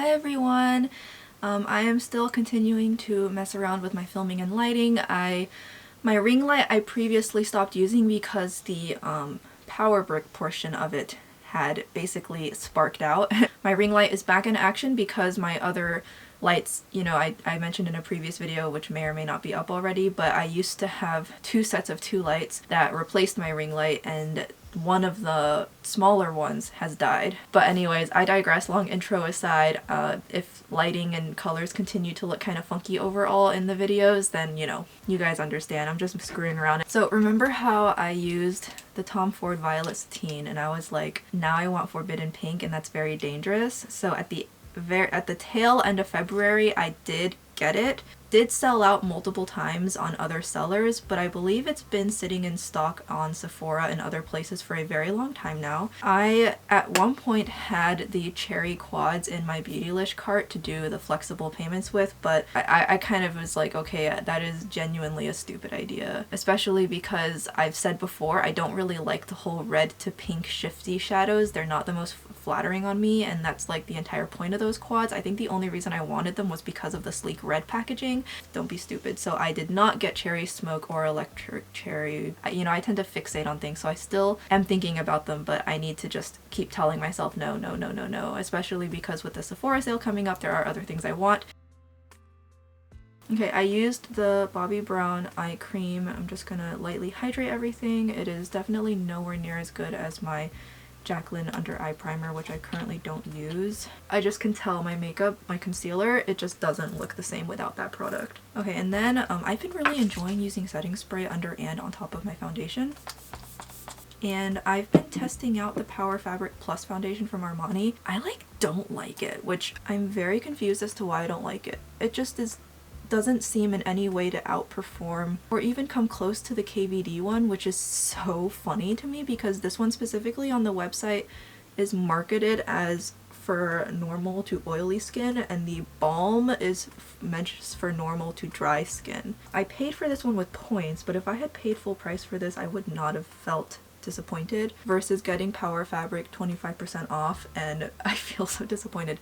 Hi everyone! I am still continuing to mess around with my filming and lighting. My ring light I previously stopped using because the power brick portion of it had basically sparked out. My ring light is back in action because my other lights, you know, I mentioned in a previous video, which may or may not be up already, but I used to have two sets of two lights that replaced my ring light, and one of the smaller ones has died. But anyways, I digress. Long intro aside, if lighting and colors continue to look kind of funky overall in the videos, then you know, you guys understand. I'm just screwing around. So remember how I used the Tom Ford Violet Sateen and I was like, now I want Forbidden Pink, and that's very dangerous. So at the tail end of February I did get it. Did sell out multiple times on other sellers, but I believe it's been sitting in stock on Sephora and other places for a very long time now. I at one point had the cherry quads in my Beautylish cart to do the flexible payments with, but I kind of was like, okay, that is genuinely a stupid idea, especially because I've said before I don't really like the whole red to pink shifty shadows. They're not the most flattering on me, and that's like the entire point of those quads. I think the only reason I wanted them was because of the sleek red packaging. Don't be stupid. So I did not get cherry smoke or electric cherry. You know, I tend to fixate on things, so I still am thinking about them, but I need to just keep telling myself no, no, no, no, no, especially because with the Sephora sale coming up, there are other things I want. Okay, I used the Bobbi Brown eye cream. I'm just gonna lightly hydrate everything. It is definitely nowhere near as good as my Jaclyn under eye primer, which I currently don't use. I just can tell my makeup, my concealer, it just doesn't look the same without that product. Okay, and then I've been really enjoying using setting spray under and on top of my foundation. And I've been testing out the Power Fabric Plus foundation from Armani. I don't like it, which I'm very confused as to why I don't like it. It just doesn't seem in any way to outperform or even come close to the KVD one, which is so funny to me because this one specifically on the website is marketed as for normal to oily skin, and the balm is meant for normal to dry skin. I paid for this one with points, but if I had paid full price for this, I would not have felt disappointed versus getting Power Fabric 25% off, and I feel so disappointed.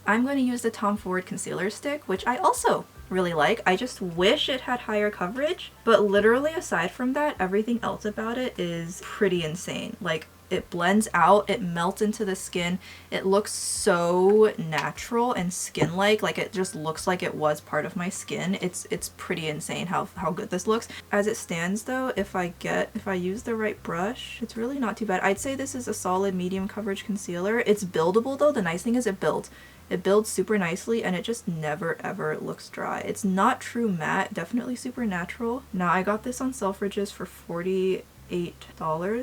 I'm going to use the Tom Ford concealer stick, which I also really like. I just wish it had higher coverage, but literally aside from that, everything else about it is pretty insane. Like, it blends out, it melts into the skin, it looks so natural and skin-like, like it just looks like it was part of my skin. It's pretty insane how good this looks. As it stands though, if I use the right brush, it's really not too bad. I'd say this is a solid medium coverage concealer. It's buildable though. The nice thing is it builds super nicely, and it just never ever looks dry. It's not true matte, definitely super natural. Now I got this on Selfridges for $48,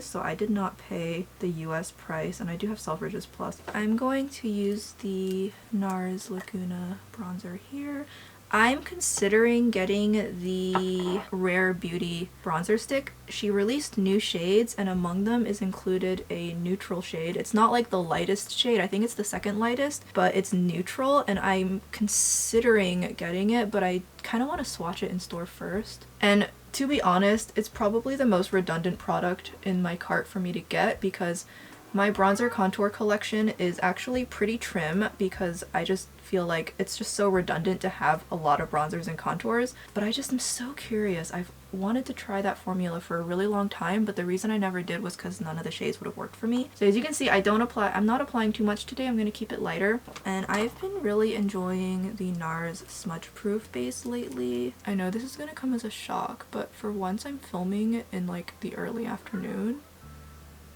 so I did not pay the US price, and I do have Selfridges Plus. I'm going to use the NARS Laguna bronzer here. I'm considering getting the Rare Beauty bronzer stick. She released new shades, and among them is included a neutral shade. It's not like the lightest shade, I think it's the second lightest, but it's neutral, and I'm considering getting it, but I kind of want to swatch it in store first. And to be honest, it's probably the most redundant product in my cart for me to get because my bronzer contour collection is actually pretty trim because I just feel like it's just so redundant to have a lot of bronzers and contours. But I just am so curious. I've wanted to try that formula for a really long time, but the reason I never did was because none of the shades would have worked for me. So as you can see, I'm not applying too much today. I'm going to keep it lighter. And I've been really enjoying the NARS Smudge Proof base lately. I know this is going to come as a shock, but for once I'm filming in like the early afternoon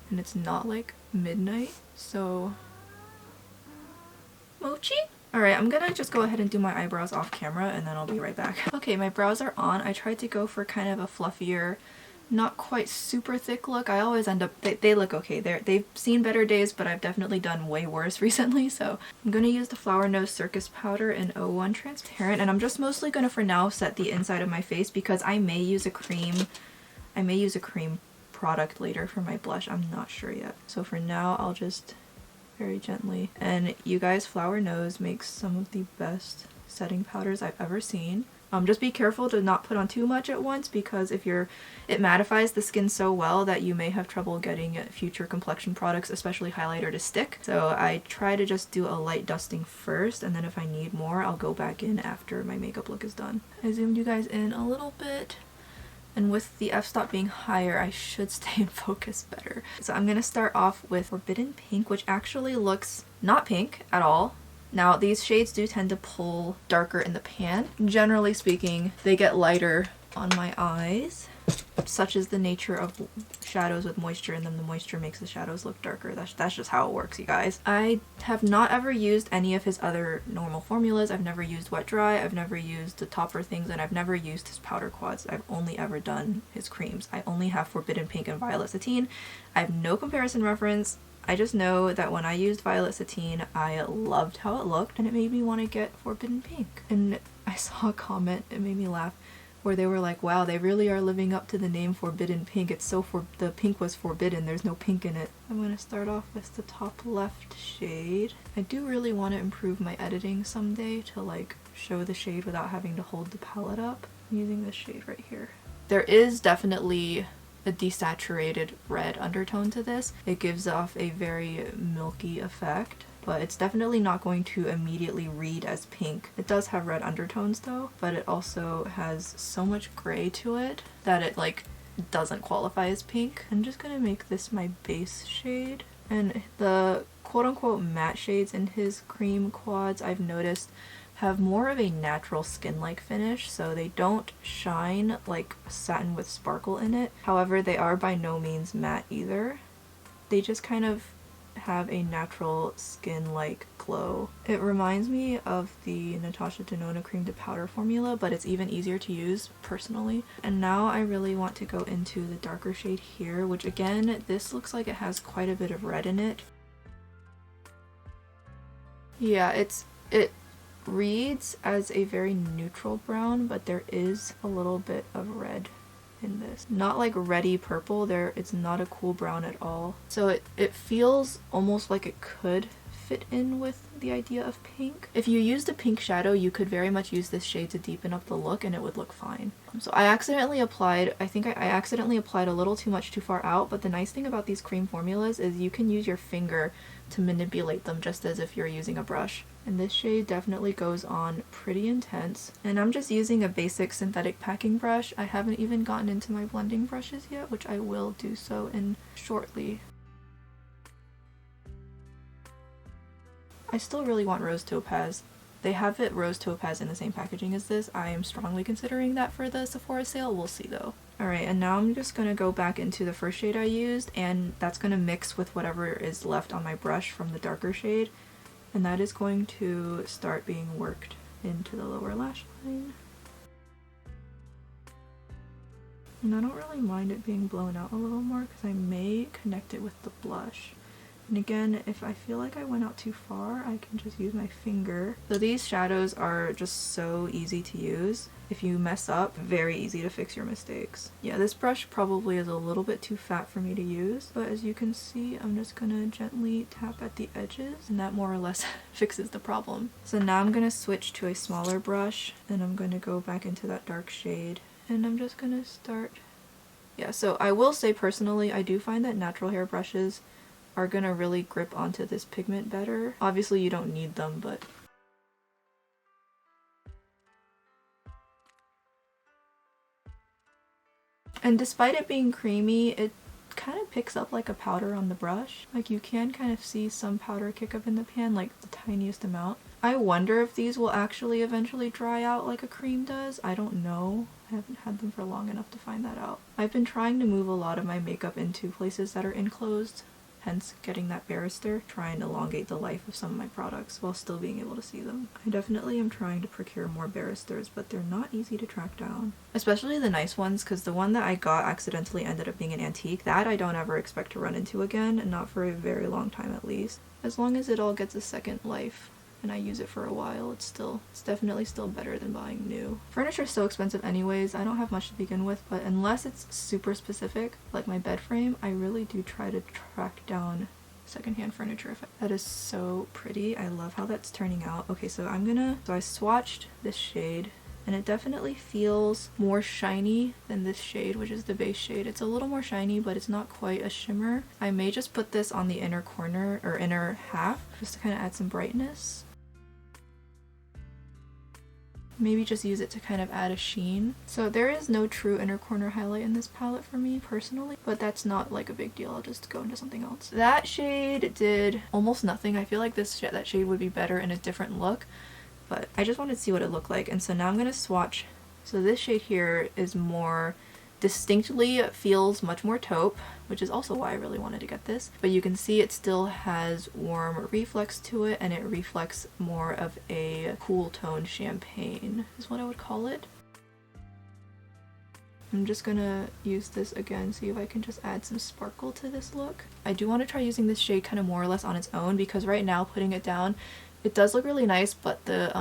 and it's not like midnight, so mochi? Alright, I'm gonna just go ahead and do my eyebrows off camera and then I'll be right back. Okay, my brows are on. I tried to go for kind of a fluffier, not quite super thick look. I always end up, they look okay. They've seen better days, but I've definitely done way worse recently, so I'm gonna use the Flower Nose Circus powder in 01 Transparent, and I'm just mostly gonna for now set the inside of my face because I may use a cream product later for my blush. I'm not sure yet. So for now, I'll just very gently. And you guys, Flower Nose makes some of the best setting powders I've ever seen. Just be careful to not put on too much at once, because if it mattifies the skin so well that you may have trouble getting future complexion products, especially highlighter, to stick. So I try to just do a light dusting first, and then if I need more, I'll go back in after my makeup look is done. I zoomed you guys in a little bit, and with the f-stop being higher, I should stay in focus better. So I'm gonna start off with Forbidden Pink, which actually looks not pink at all. Now, these shades do tend to pull darker in the pan. Generally speaking, they get lighter on my eyes. Such is the nature of shadows with moisture in them. The moisture makes the shadows look darker. That's just how it works, you guys. I have not ever used any of his other normal formulas. I've never used wet dry, I've never used the topper things, and I've never used his powder quads. I've only ever done his creams. I only have Forbidden Pink and Violet Satine. I have no comparison reference. I just know that when I used Violet Satine, I loved how it looked, and it made me want to get Forbidden Pink. And I saw a comment, it made me laugh, where they were like, wow, they really are living up to the name Forbidden Pink. It's so the pink was forbidden, there's no pink in it. I'm going to start off with the top left shade. I do really want to improve my editing someday to like show the shade without having to hold the palette up. I'm using this shade right here. There is definitely a desaturated red undertone to this. It gives off a very milky effect, but it's definitely not going to immediately read as pink. It does have red undertones though, but it also has so much gray to it that it like doesn't qualify as pink. I'm just gonna make this my base shade, and the quote-unquote matte shades in his cream quads, I've noticed, have more of a natural skin-like finish, so they don't shine like satin with sparkle in it. However, they are by no means matte either. They just kind of have a natural skin-like glow. It reminds me of the Natasha Denona Cream to Powder formula, but it's even easier to use personally. And now I really want to go into the darker shade here, which again, this looks like it has quite a bit of red in it. Yeah, it reads as a very neutral brown, but there is a little bit of red in this. Not like reddy purple, it's not a cool brown at all. So it feels almost like it could fit in with the idea of pink. If you used a pink shadow, you could very much use this shade to deepen up the look and it would look fine. So I accidentally applied, I think I accidentally applied a little too much too far out, but the nice thing about these cream formulas is you can use your finger to manipulate them just as if you're using a brush. And this shade definitely goes on pretty intense. And I'm just using a basic synthetic packing brush. I haven't even gotten into my blending brushes yet, which I will do so in shortly. I still really want Rose Topaz. They have it Rose Topaz in the same packaging as this. I am strongly considering that for the Sephora sale. We'll see though. Alright, and now I'm just going to go back into the first shade I used, and that's going to mix with whatever is left on my brush from the darker shade. And that is going to start being worked into the lower lash line. And I don't really mind it being blown out a little more because I may connect it with the blush. And again, if I feel like I went out too far, I can just use my finger. So these shadows are just so easy to use. If you mess up, very easy to fix your mistakes. Yeah, this brush probably is a little bit too fat for me to use, but as you can see, I'm just gonna gently tap at the edges, and that more or less fixes the problem. So now I'm gonna switch to a smaller brush, and I'm gonna go back into that dark shade, and I'm just gonna start. Yeah, so I will say personally, I do find that natural hair brushes are gonna really grip onto this pigment better. Obviously you don't need them, but and despite it being creamy, it kind of picks up like a powder on the brush. Like you can kind of see some powder kick up in the pan, like the tiniest amount. I wonder if these will actually eventually dry out like a cream does. I don't know. I haven't had them for long enough to find that out. I've been trying to move a lot of my makeup into places that are enclosed, hence getting that barrister, try and elongate the life of some of my products while still being able to see them. I definitely am trying to procure more barristers, but they're not easy to track down. Especially the nice ones, because the one that I got accidentally ended up being an antique. That I don't ever expect to run into again, and not for a very long time at least. As long as it all gets a second life and I use it for a while, it's definitely still better than buying new. Furniture is so expensive anyways. I don't have much to begin with, but unless it's super specific, like my bed frame, I really do try to track down secondhand furniture. That is so pretty. I love how that's turning out. Okay, so I swatched this shade and it definitely feels more shiny than this shade, which is the base shade. It's a little more shiny, but it's not quite a shimmer. I may just put this on the inner corner or inner half just to kind of add some brightness. Maybe just use it to kind of add a sheen. So there is no true inner corner highlight in this palette for me personally, but that's not like a big deal. I'll just go into something else. That shade did almost nothing. I feel like that shade would be better in a different look, but I just wanted to see what it looked like. And so now I'm going to swatch. So this shade here is more distinctly feels much more taupe, which is also why I really wanted to get this. But you can see it still has warm reflex to it, and it reflects more of a cool tone champagne is what I would call it. I'm just gonna use this again, see if I can just add some sparkle to this look. I do want to try using this shade kind of more or less on its own, because right now putting it down, it does look really nice, but the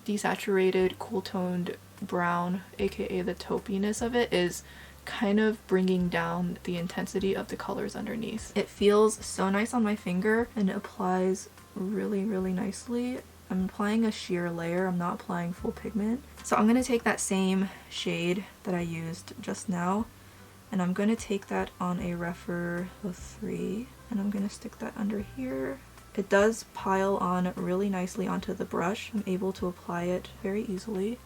desaturated cool toned brown, aka the taupiness of it, is kind of bringing down the intensity of the colors underneath. It feels so nice on my finger and it applies really, really nicely. I'm applying a sheer layer, I'm not applying full pigment. So I'm going to take that same shade that I used just now, and I'm going to take that on a Rephr 03, and I'm going to stick that under here. It does pile on really nicely onto the brush. I'm able to apply it very easily.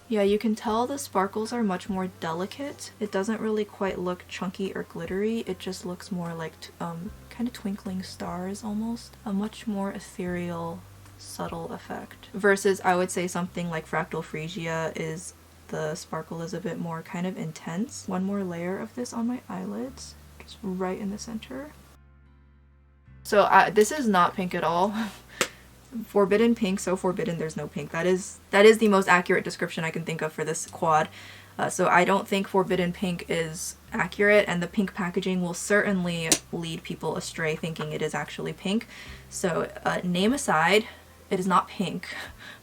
Yeah, you can tell the sparkles are much more delicate. It doesn't really quite look chunky or glittery. It just looks more like kind of twinkling stars almost. A much more ethereal, subtle effect. Versus I would say something like Fractal Freesia is the sparkle is a bit more kind of intense. One more layer of this on my eyelids, just right in the center. So this is not pink at all. Forbidden pink, so forbidden there's no pink. That is the most accurate description I can think of for this quad. So I don't think forbidden pink is accurate, and the pink packaging will certainly lead people astray thinking it is actually pink. So name aside, it is not pink,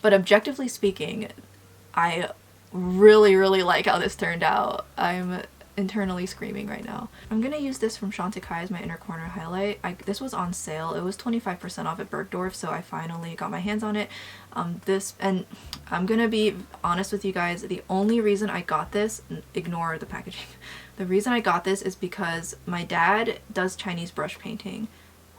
but objectively speaking, I really, really like how this turned out. I'm internally screaming right now. I'm gonna use this from Chantecaille as my inner corner highlight. This was on sale. It was 25% off at Bergdorf, so I finally got my hands on it. And I'm gonna be honest with you guys, the only reason I got this, ignore the packaging, the reason I got this is because my dad does Chinese brush painting,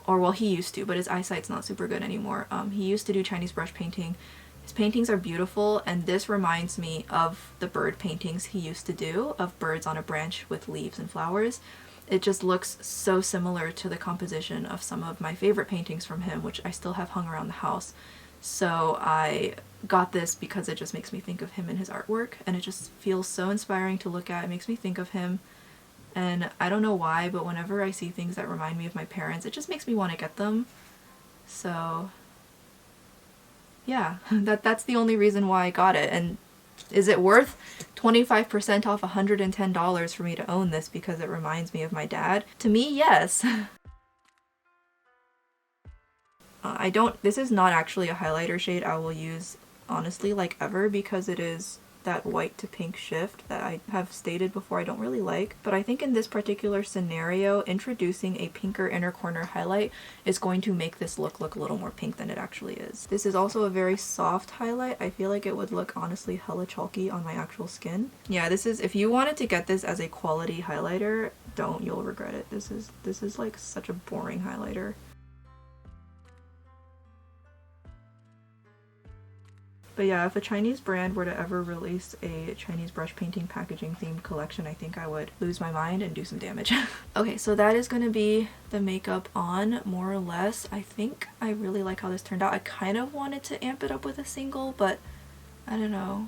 or well, he used to, but his eyesight's not super good anymore. He used to do Chinese brush painting. His paintings are beautiful, and this reminds me of the bird paintings he used to do, of birds on a branch with leaves and flowers. It just looks so similar to the composition of some of my favorite paintings from him, which I still have hung around the house. So I got this because it just makes me think of him and his artwork, and it just feels so inspiring to look at. It makes me think of him, and I don't know why, but whenever I see things that remind me of my parents, it just makes me want to get them. So yeah, that's the only reason why I got it. And is it worth 25% off $110 for me to own this because it reminds me of my dad? To me, yes. This is not actually a highlighter shade I will use, honestly, like ever, because it is that white to pink shift that I have stated before I don't really like. But I think in this particular scenario, introducing a pinker inner corner highlight is going to make this look a little more pink than it actually is. This is also a very soft highlight. I feel like it would look honestly hella chalky on my actual skin. Yeah, this is, if you wanted to get this as a quality highlighter, don't, you'll regret it. This is like such a boring highlighter. But yeah, if a Chinese brand were to ever release a Chinese brush painting packaging themed collection, I think I would lose my mind and do some damage. Okay, so that is going to be the makeup on, more or less. I think I really like how this turned out. I kind of wanted to amp it up with a single, but I don't know.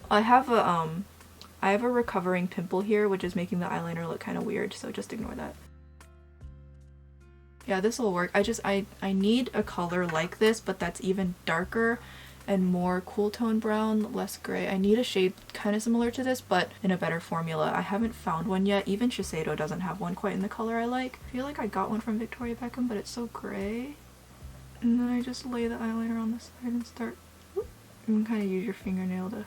I have a recovering pimple here, which is making the eyeliner look kind of weird, so just ignore that. Yeah, this will work. I need a color like this, but that's even darker and more cool tone brown, less gray. I need a shade kind of similar to this, but in a better formula. I haven't found one yet. Even Shiseido doesn't have one quite in the color I like. I feel like I got one from Victoria Beckham, but it's so gray. And then I just lay the eyeliner on the side and start. You can kind of use your fingernail to.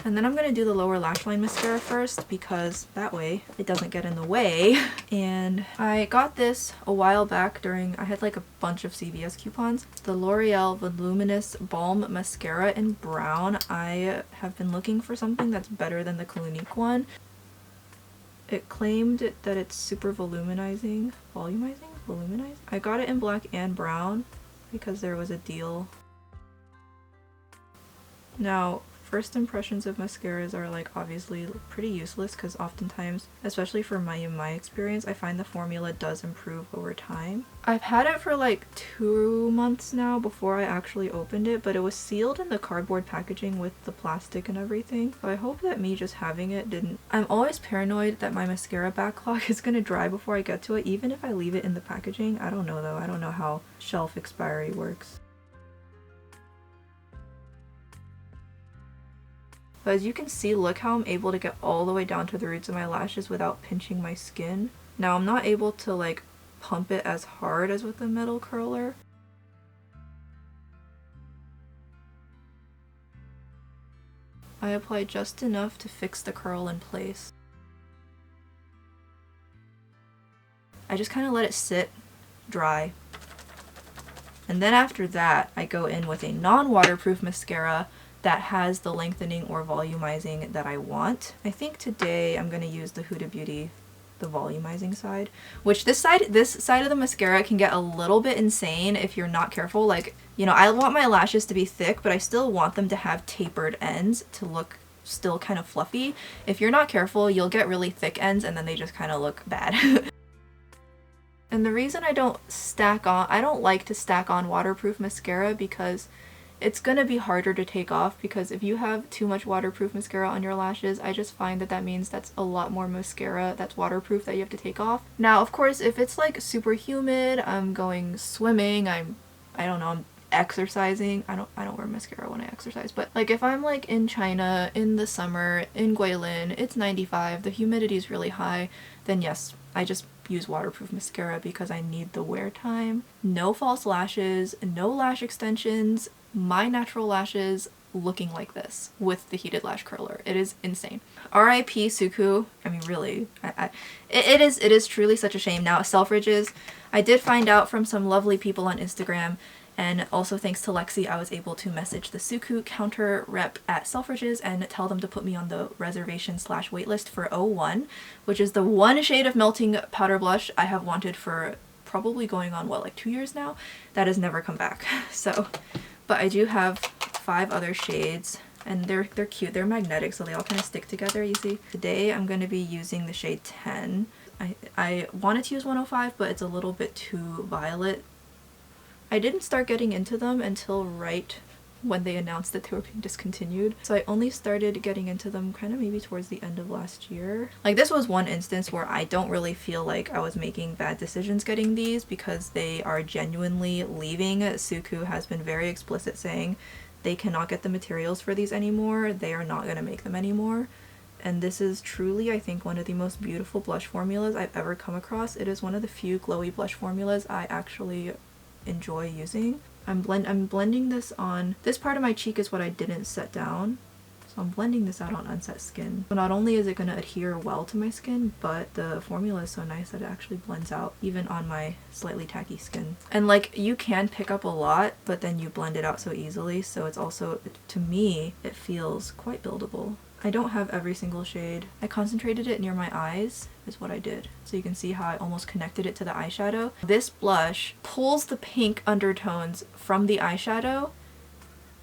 And then I'm going to do the lower lash line mascara first because that way it doesn't get in the way. And I got this a while back during, I had like a bunch of CVS coupons. The L'Oreal Voluminous Balm Mascara in brown. I have been looking for something that's better than the Clinique one. It claimed that it's super volumizing. Volumizing? I got it in black and brown because there was a deal. Now, first impressions of mascaras are like obviously pretty useless because oftentimes, especially for my experience, I find the formula does improve over time. I've had it for like 2 months now before I actually opened it, but it was sealed in the cardboard packaging with the plastic and everything. So I hope that me just having it didn't... I'm always paranoid that my mascara backlog is gonna dry before I get to it, even if I leave it in the packaging. I don't know though. I don't know how shelf expiry works. But as you can see, look how I'm able to get all the way down to the roots of my lashes without pinching my skin. Now I'm not able to like pump it as hard as with the metal curler. I apply just enough to fix the curl in place. I just kind of let it sit, dry. And then after that, I go in with a non-waterproof mascara that has the lengthening or volumizing that I want. I think today I'm going to use the Huda Beauty, the volumizing side, which this side of the mascara can get a little bit insane if you're not careful. Like, you know, I want my lashes to be thick, but I still want them to have tapered ends to look still kind of fluffy. If you're not careful, you'll get really thick ends and then they just kind of look bad. And the reason I don't like to stack on waterproof mascara because it's gonna be harder to take off, because if you have too much waterproof mascara on your lashes, I just find that that means that's a lot more mascara that's waterproof that you have to take off. Now, of course, if it's like super humid, I'm going swimming, I don't know, I'm exercising. I don't wear mascara when I exercise, but like if I'm like in China in the summer in Guilin, it's 95, the humidity is really high, then yes, I just use waterproof mascara because I need the wear time. No false lashes, no lash extensions, my natural lashes looking like this with the heated lash curler. It is insane. RIP Suku. I mean, really, it is truly such a shame. Now, Selfridges, I did find out from some lovely people on Instagram, and also thanks to Lexi, I was able to message the Suku counter rep at Selfridges and tell them to put me on the reservation / waitlist for 01, which is the one shade of melting powder blush I have wanted for probably going on, what, like 2 years now? That has never come back. So, but I do have 5 other shades, and they're cute. They're magnetic, so they all kind of stick together, you see. Today I'm going to be using the shade 10. I wanted to use 105, but it's a little bit too violet. I didn't start getting into them until right when they announced that they were being discontinued. So I only started getting into them kind of maybe towards the end of last year. Like, this was one instance where I don't really feel like I was making bad decisions getting these because they are genuinely leaving. Suku has been very explicit saying they cannot get the materials for these anymore. They are not going to make them anymore. And this is truly, I think, one of the most beautiful blush formulas I've ever come across. It is one of the few glowy blush formulas I actually enjoy using. I'm blending this on, this part of my cheek is what I didn't set down, so I'm blending this out on unset skin. So not only is it going to adhere well to my skin, but the formula is so nice that it actually blends out even on my slightly tacky skin. And like, you can pick up a lot, but then you blend it out so easily, so it's also, to me, it feels quite buildable. I don't have every single shade. I concentrated it near my eyes is what I did. So you can see how I almost connected it to the eyeshadow. This blush pulls the pink undertones from the eyeshadow,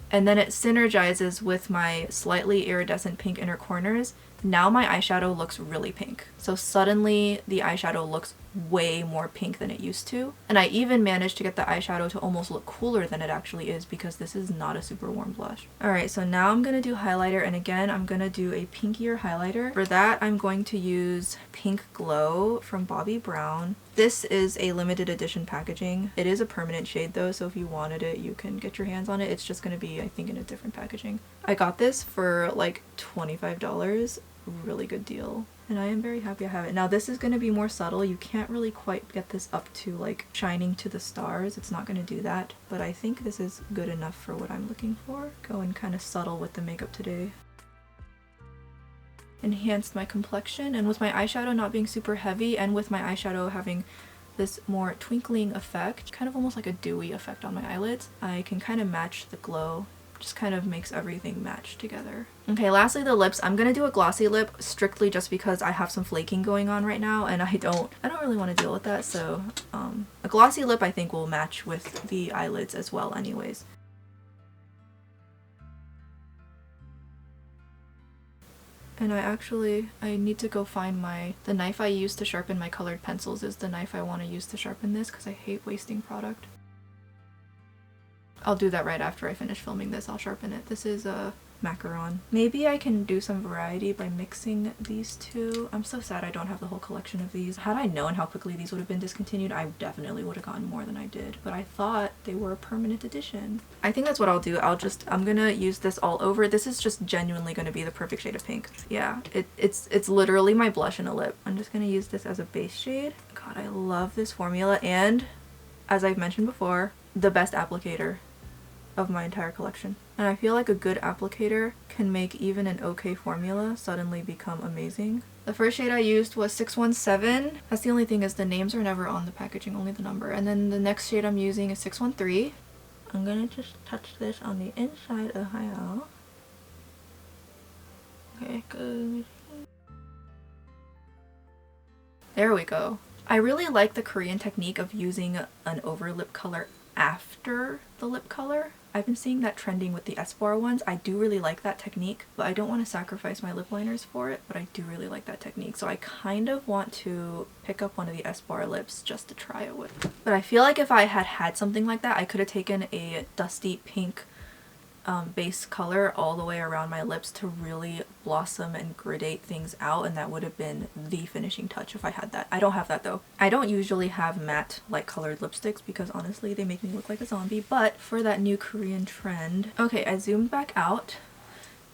and then it synergizes with my slightly iridescent pink inner corners. Now my eyeshadow looks really pink. So suddenly the eyeshadow looks way more pink than it used to. And I even managed to get the eyeshadow to almost look cooler than it actually is because this is not a super warm blush. Alright, so now I'm going to do highlighter, and again I'm going to do a pinkier highlighter. For that I'm going to use Pink Glow from Bobbi Brown. This is a limited edition packaging. It is a permanent shade though, so if you wanted it you can get your hands on it. It's just going to be, I think, in a different packaging. I got this for like $25. Really good deal, and I am very happy I have it. Now this is going to be more subtle. You can't really quite get this up to like shining to the stars. It's not going to do that, but I think this is good enough for what I'm looking for. Going kind of subtle with the makeup today. enhanced my complexion, and with my eyeshadow not being super heavy and with my eyeshadow having this more twinkling effect, kind of almost like a dewy effect on my eyelids, I can kind of match the glow. Just kind of makes everything match together. Okay, lastly the lips. I'm gonna do a glossy lip strictly just because I have some flaking going on right now and I don't really want to deal with that, so a glossy lip I think will match with the eyelids as well anyways. And I need to go find the knife I use to sharpen my colored pencils is the knife I want to use to sharpen this because I hate wasting product. I'll do that right after I finish filming this. I'll sharpen it. This is a macaron. Maybe I can do some variety by mixing these two. I'm so sad I don't have the whole collection of these. Had I known how quickly these would have been discontinued, I definitely would have gotten more than I did. But I thought they were a permanent edition. I think that's what I'll do. I'm gonna use this all over. This is just genuinely gonna be the perfect shade of pink. Yeah, it's literally my blush and a lip. I'm just gonna use this as a base shade. God, I love this formula, and as I've mentioned before, the best applicator of my entire collection. And I feel like a good applicator can make even an okay formula suddenly become amazing. The first shade I used was 617. That's the only thing, is the names are never on the packaging, only the number. And then the next shade I'm using is 613. I'm gonna just touch this on the inside of the eye. Okay, good. There we go. I really like the Korean technique of using an over lip color after the lip color. I've been seeing that trending with the S-bar ones. I do really like that technique, but I don't want to sacrifice my lip liners for it, but I do really like that technique. So I kind of want to pick up one of the S-bar lips just to try it with. But I feel like if I had something like that, I could have taken a dusty pink base color all the way around my lips to really blossom and gradate things out, and that would have been the finishing touch if I had that. I don't have that though. I don't usually have matte light colored lipsticks because honestly they make me look like a zombie, but for that new Korean trend. Okay, I zoomed back out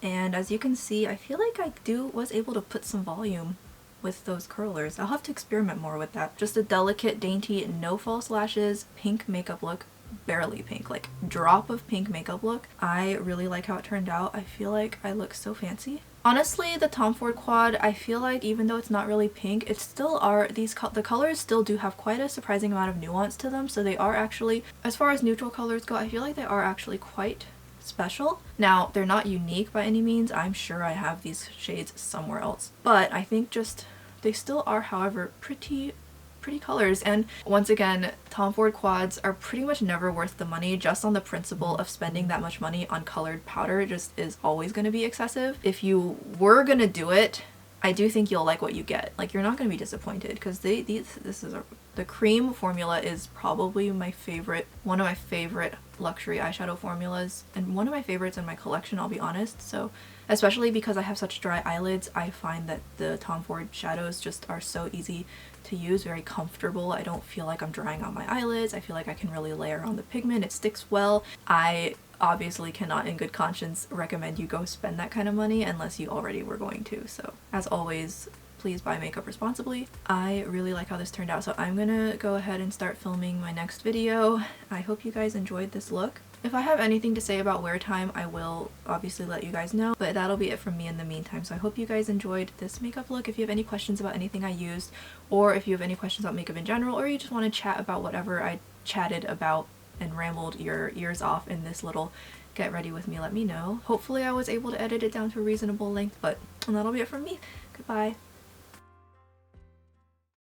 and as you can see I feel like I was able to put some volume with those curlers. I'll have to experiment more with that. Just a delicate, dainty, no false lashes, pink makeup look. Barely pink, like drop of pink makeup look. I really like how it turned out. I feel like I look so fancy. Honestly, the Tom Ford quad, I feel like even though it's not really pink, it still are the colors still do have quite a surprising amount of nuance to them, so they are actually, as far as neutral colors go, I feel like they are actually quite special. Now, they're not unique by any means. I'm sure I have these shades somewhere else, but I think just they still are, however, pretty colors. And once again, Tom Ford quads are pretty much never worth the money. Just on the principle of spending that much money on colored powder just is always going to be excessive. If you were gonna do it, I do think you'll like what you get. Like, you're not going to be disappointed because the Creme formula is probably one of my favorite luxury eyeshadow formulas, and one of my favorites in my collection, I'll be honest. So especially because I have such dry eyelids, I find that the Tom Ford shadows just are so easy to use, very comfortable. I don't feel like I'm drying out my eyelids. I feel like I can really layer on the pigment. It sticks well. I obviously cannot in good conscience recommend you go spend that kind of money unless you already were going to. So as always, please buy makeup responsibly. I really like how this turned out, so I'm gonna go ahead and start filming my next video. I hope you guys enjoyed this look. If I have anything to say about wear time, I will obviously let you guys know, but that'll be it from me in the meantime. So I hope you guys enjoyed this makeup look. If you have any questions about anything I used, or if you have any questions about makeup in general, or you just want to chat about whatever I chatted about and rambled your ears off in this little get ready with me, let me know. Hopefully I was able to edit it down to a reasonable length, but that'll be it from me. Goodbye.